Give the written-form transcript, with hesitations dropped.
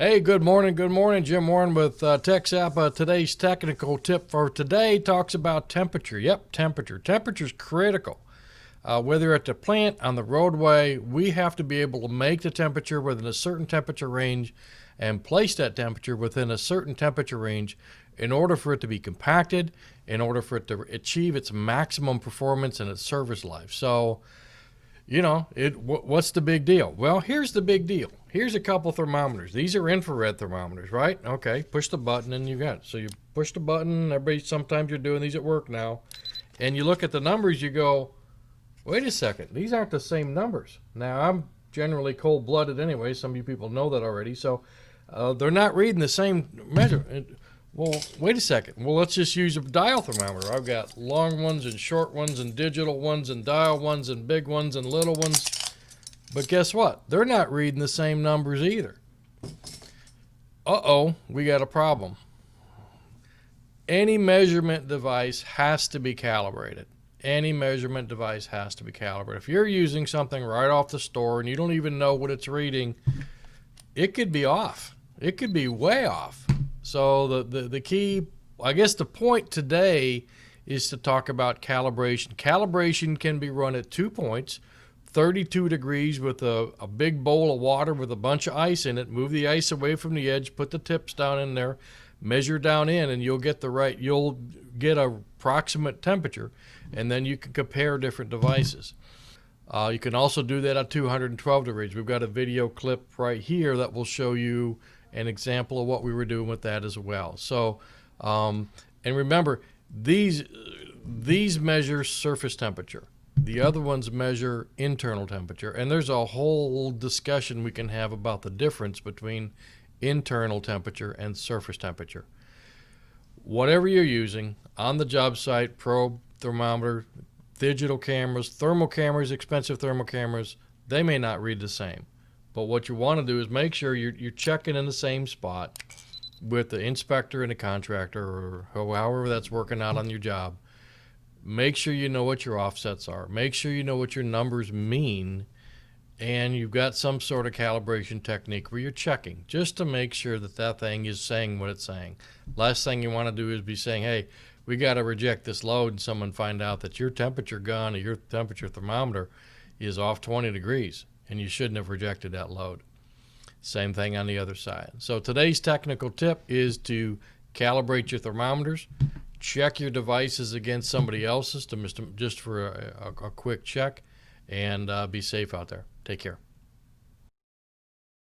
Hey, good morning. Good morning. Jim Warren with TXAPA. Today's technical tip for today talks about temperature. Yep, temperature. Temperature is critical. Whether at the plant, on the roadway, we have to be able to make the temperature within a certain temperature range and place that temperature within a certain temperature range in order for it to be compacted, in order for it to achieve its maximum performance and its service life. So, what's the big deal? Well, here's the big deal. Here's a couple thermometers. These are infrared thermometers, right? Okay, push the button and you got it. So you push the button. Sometimes you're doing these at work now. And you look at the numbers, you go, wait a second, these aren't the same numbers. Now, I'm generally cold-blooded anyway. Some of you people know that already. So they're not reading the same measure. Well, wait a second. Well, let's just use a dial thermometer. I've got long ones and short ones and digital ones and dial ones and big ones and little ones. But guess what? They're not reading the same numbers either. Uh-oh, we got a problem. Any measurement device has to be calibrated. Any measurement device has to be calibrated. If you're using something right off the store and you don't even know what it's reading, it could be off. It could be way off. So the key, I guess the point today is to talk about calibration. Calibration can be run at 2 points, 32 degrees with a big bowl of water with a bunch of ice in it. Move the ice away from the edge, put the tips down in there, measure down in, and you'll get a approximate temperature, and then you can compare different devices. You can also do that at 212 degrees. We've got a video clip right here that will show you an example of what we were doing with that as well. So, and remember, these measure surface temperature. The other ones measure internal temperature. And there's a whole discussion we can have about the difference between internal temperature and surface temperature. Whatever you're using on the job site, probe, thermometer, digital cameras, thermal cameras, expensive thermal cameras, they may not read the same. But what you want to do is make sure you're checking in the same spot with the inspector and the contractor or however that's working out on your job. Make sure you know what your offsets are. Make sure you know what your numbers mean, and you've got some sort of calibration technique where you're checking just to make sure that thing is saying what it's saying. Last thing you want to do is be saying, hey, we got to reject this load, and someone find out that your temperature gun or your temperature thermometer is off 20 degrees, and you shouldn't have rejected that load. Same thing on the other side. So today's technical tip is to calibrate your thermometers. Check your devices against somebody else's just for a quick check, and be safe out there. Take care.